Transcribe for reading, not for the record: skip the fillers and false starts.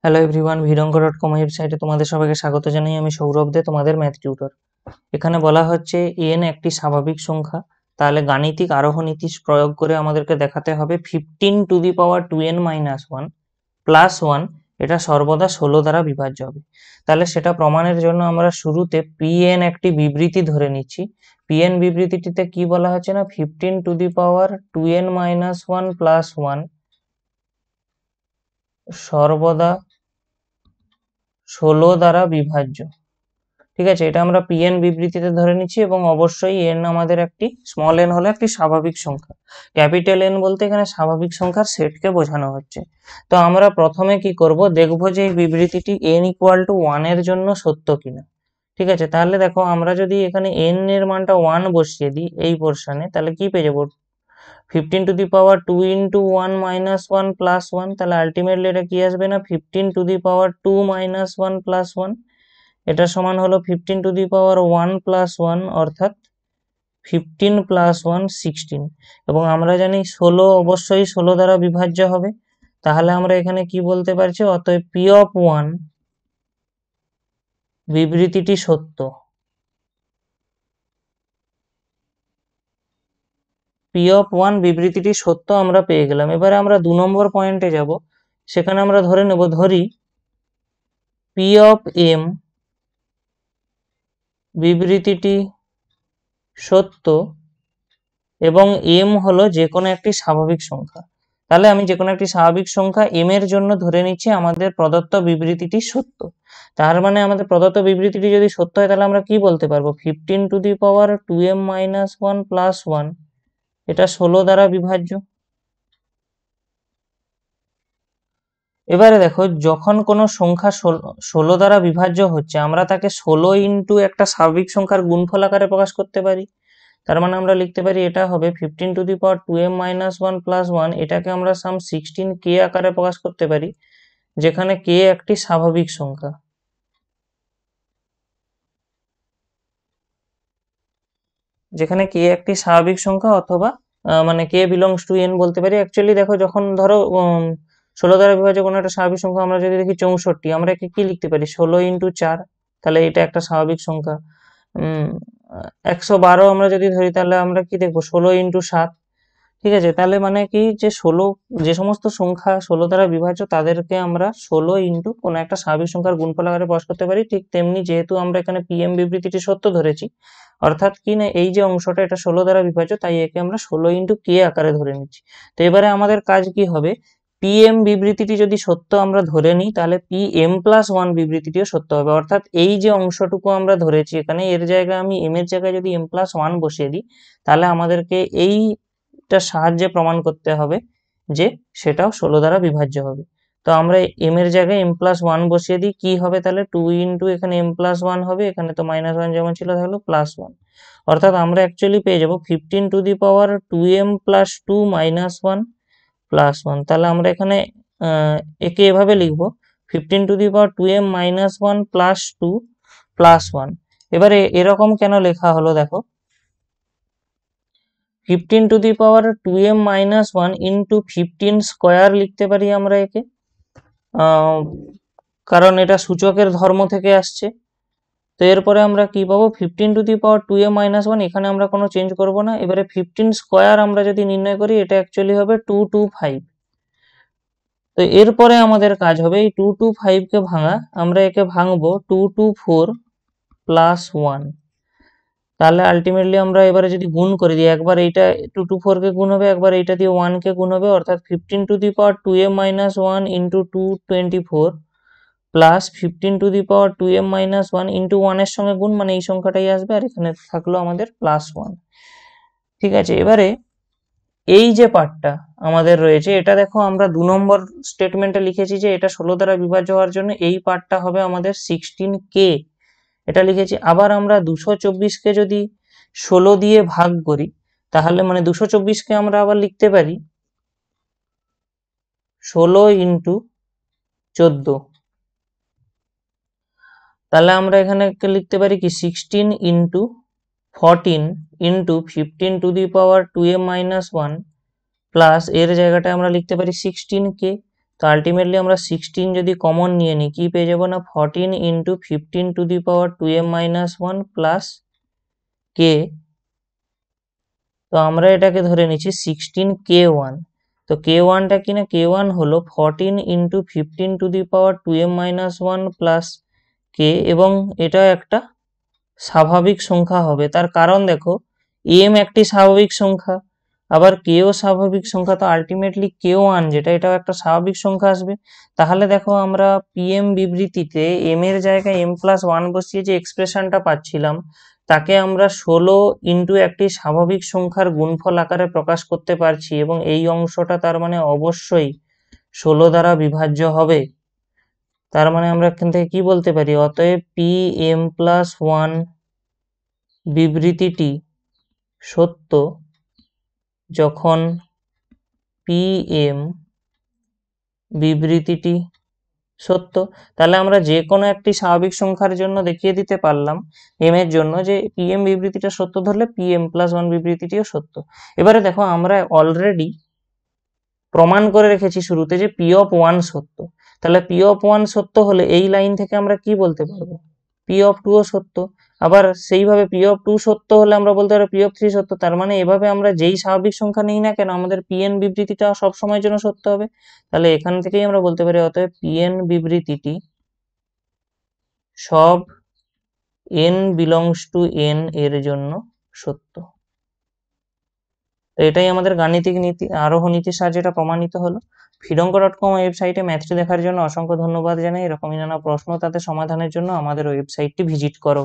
Hello everyone, ভিডঙ্গ.com ওয়েবসাইটে তোমাদের সবাইকে স্বাগত জানাই। আমি সৌরভ দে, তোমাদের ম্যাথ টিউটর। এখানে বলা হচ্ছে n একটি স্বাভাবিক সংখ্যা, তাহলে গাণিতিক আরোহ নীতি প্রয়োগ করে আমাদেরকে দেখাতে হবে 15⁻2n-1 প্লাস 1 এটা সর্বদা 16 দ্বারা বিভাজ্য হবে। তাহলে সেটা প্রমাণের জন্য আমরা শুরুতে pn একটি বিবৃতি ধরে নিচ্ছি। pn বিবৃতিটিতে কি বলা হচ্ছে না, 15⁻2n-1 প্লাস 1 সর্বদা 16 দ্বারা বিভাজ্য। ঠিক আছে, এটা আমরা pn বিবৃতিতে ধরে নিচ্ছি এবং অবশ্যই n আমাদের একটি স্মল n হলো একটি স্বাভাবিক সংখ্যা। ক্যাপিটাল n বলতে এখানে স্বাভাবিক সংখ্যার সেটকে বোঝানো হচ্ছে। তো আমরা প্রথমে কি করব, দেখব যে এই বিবৃতিটি n = 1 এর জন্য সত্য কিনা। ঠিক আছে, তাহলে দেখো আমরা যদি এখানে n এর মানটা 1 বসিয়ে দিই এই পোরশনে, তাহলে কি পেয়ে যাবো 15⁻2 × 1 - 1 প্লাস 1। তাহলে আলটিমেটলি এটা কি আসবে না 15⁻2 - 1 প্লাস 1, এটা সমান হলো 15⁻1 প্লাস 1 অর্থাৎ 15 প্লাস 1 16। এবং আমরা জানি 16 অবশ্যই 16 দ্বারা বিভাজ্য হবে। তাহলে আমরা এখানে কি বলতে পারছি, অতএব p(1) বিবৃতিটি সত্য। p(1) বিবৃতিটি সত্য আমরা পেয়ে গেলাম। এবারে আমরা 2 নম্বর পয়েন্টে যাব। সেখানে আমরা ধরে নেব, ধরি p(m) বিবৃতিটি সত্য এবং m হলো যে কোনো একটি স্বাভাবিক সংখ্যা। তাহলে আমি যে কোনো একটি স্বাভাবিক সংখ্যা m এর জন্য ধরে নিচ্ছি আমাদের প্রদত্ত বিবৃতিটি সত্য। তার মানে আমাদের প্রদত্ত বিবৃতিটি যদি সত্য হয় তাহলে আমরা কি বলতে পারবো, 15⁻2m-1 প্লাস 1 এটা 16 দ্বারা বিভাজ্য। এবারে দেখো, যখন কোনো সংখ্যা 16 দ্বারা বিভাজ্য হচ্ছে, আমরা তাকে 16 ইন্টু একটা স্বাভাবিক সংখ্যার গুণফল আকারে প্রকাশ করতে পারি। তার মানে আমরা লিখতে পারি এটা হবে 15⁻2m-1 প্লাস 1, এটাকে আমরা সাম 16k আকারে প্রকাশ করতে পারি, যেখানে k একটি স্বাভাবিক সংখ্যা। যেখানে k একটি স্বাভাবিক সংখ্যা অথবা মানে k বিলংস টু n বলতে পারি। অ্যাকচুয়ালি দেখো, যখন ধরো 16 দ্বারা বিভাজ্য কোনো একটা স্বাভাবিক সংখ্যা, আমরা যদি দেখি 64, আমরা একে কি লিখতে পারি 16 ইন্টু 4, তাহলে এটা একটা স্বাভাবিক সংখ্যা। 112 আমরা যদি ধরি তাহলে আমরা কি দেখবো 16 ইন্টু 7। ঠিক আছে, তাহলে মানে কি যে 16 যে সমস্ত সংখ্যা 16 দ্বারা বিভাজ্য তাদেরকে আমরা 16 ইন্টু কোনো একটা স্বাভাবিক সংখ্যার গুণফল আকারে প্রকাশ করতে পারি। ঠিক তেমনি যেহেতু আমরা এখানে pm বিবৃতিটি সত্য ধরেছি, অর্থাৎ কি না এই যে অংশটা এটা 16 দ্বারা বিভাজ্য, তাই একে আমরা 16 ইন্টু k আকারে ধরে নিচ্ছি। তো এবারে আমাদের কাজ কি হবে, pm বিবৃতিটি যদি সত্য আমরা ধরে নিই তাহলে pm+1 বিবৃতিটিও সত্য হবে। অর্থাৎ এই যে অংশটুকু আমরা ধরেছি এখানে, এর জায়গায় আমি m এর জায়গায় যদি m+1 বসিয়ে দিই, তাহলে আমাদেরকে এইটার সাহায্যে প্রমাণ করতে হবে যে সেটাও 16 দ্বারা বিভাজ্য হবে। তো আমরা m এর জায়গায় m+1 বসিয়ে দিই, কি হবে তাহলে 2 ইন্টু এখানে m+1 হবে, এখানে তো -1 যেমন ছিল থাকলো +1। অর্থাৎ আমরা অ্যাকচুয়ালি পেয়ে যাবো 15⁻2m + 2 - 1 প্লাস 1। তাহলে আমরা এখানে একে এভাবে লিখবো 15⁻2m - 1 প্লাস 2 প্লাস 1। এবারে এরকম কেন লেখা হলো দেখো, 15⁻2m - 1 ইন্টু 15 স্কোয়ার লিখতে পারি আমরা একে, কারণ এটা সূচকের ধর্ম থেকে আসছে। তো এরপরে আমরা কি পাবো 15⁻2m - 1, এখানে আমরা কোনো চেঞ্জ করব না। এবারে 15 স্কোয়ার আমরা যদি নির্ণয় করি, এটা অ্যাকচুয়ালি হবে 225। তো এরপরে আমাদের কাজ হবে এই 225 কে ভাঙা, আমরা একে ভাঙবো 224 প্লাস 1। তাহলে আলটিমেটলি আমরা এবারে যদি গুণ করে দিই, একবার এইটা 224 কে গুণ হবে, একবার এইটা দিয়ে 1 কে গুণ হবে, অর্থাৎ 15⁻2m - 1 into 224 plus 15⁻2m - 1 into 1 এর সঙ্গে গুণ, মানে এই সংখ্যাটাই আসবে, আর এখানে থাকলো আমাদের +1। ঠিক আছে, এবারে এই যে পার্টটা আমাদের রয়েছে, এটা দেখো আমরা 2 নম্বর স্টেটমেন্টে লিখেছি যে এটা 16 দ্বারা বিভাজ্য হওয়ার জন্য এই পার্টটা হবে আমাদের 16k, এটা লিখেছি। আবার আমরা 224 কে যদি 16 দিয়ে ভাগ করি, তাহলে মানে 224 কে আমরা আবার লিখতে পারি 16 ইন্টু 14। তাহলে আমরা এখানে লিখতে পারি কি 16 ইন্টু 14 ইন্টু 15⁻2m - 1 প্লাস এর জায়গাটায় আমরা লিখতে পারি 16k। তো আলটিমেটলি আমরা 16 যদি কমন নিয়ে নিই কি পেয়ে যাবো না 14 into 15 to the power 2m-1 plus K. তো আমরা এটাকে ধরে নিচ্ছি 16k1। তো k1টা কি না k1 হলো 14 into 15 to the power 2m-1 plus K, এবং এটা একটা স্বাভাবিক সংখ্যা হবে। তার কারণ দেখো m একটি স্বাভাবিক সংখ্যা, আবার কেও স্বাভাবিক সংখ্যা, তো আলটিমেটলি k1 যেটা এটাও একটা স্বাভাবিক সংখ্যা আসবে। তাহলে দেখো আমরা pm বিবৃতিতে m এর জায়গায় m+1 বসিয়ে যে এক্সপ্রেশনটা পাচ্ছিলাম তাকে আমরা 16 ইন্টু একটি স্বাভাবিক সংখ্যার গুণফল আকারে প্রকাশ করতে পারছি, এবং এই অংশটা তার মানে অবশ্যই 16 দ্বারা বিভাজ্য হবে। তার মানে আমরা এখান থেকে কি বলতে পারি, অতএব pm+1 বিবৃতিটি সত্য যখন pm বিবৃতিটি সত্য। তাহলে আমরা যে কোনো একটি স্বাভাবিক সংখ্যার জন্য দেখিয়ে দিতে পারলাম m এর জন্য যে pm বিবৃতিটা সত্য ধরলে pm+1 বিবৃতিটিও সত্য। এবারে দেখো আমরা অলরেডি প্রমাণ করে রেখেছি শুরুতে যে p of 1 সত্য। তাহলে p of 1 সত্য হলে এই লাইন থেকে আমরা কি বলতে পারবো, p of 2 ও সত্য। আবার সেইভাবে p of 2 সত্য হলে আমরা বলতে পারবো p of 3 সত্য। তার মানে এভাবে আমরা যেই স্বাভাবিক সংখ্যা নিই না কেন আমাদের pn বিবৃতিটা সব সময়ের জন্য সত্য হবে। তাহলে এখান থেকেই আমরা বলতে পারি অতএব pn বিবৃতিটি সব n belongs to n এর জন্য সত্য। তো এটাই আমাদের গাণিতিক নীতি আরোহ নীতির সাহায্যে এটা প্রমাণিত হলো। ফিডঙ্ক.com ওয়েবসাইটে ম্যাথটি দেখার জন্য অসংখ্য ধন্যবাদ জানাই। এরকমই নানা প্রশ্ন তাদের সমাধানের জন্য আমাদের ওয়েবসাইটটি ভিজিট করো।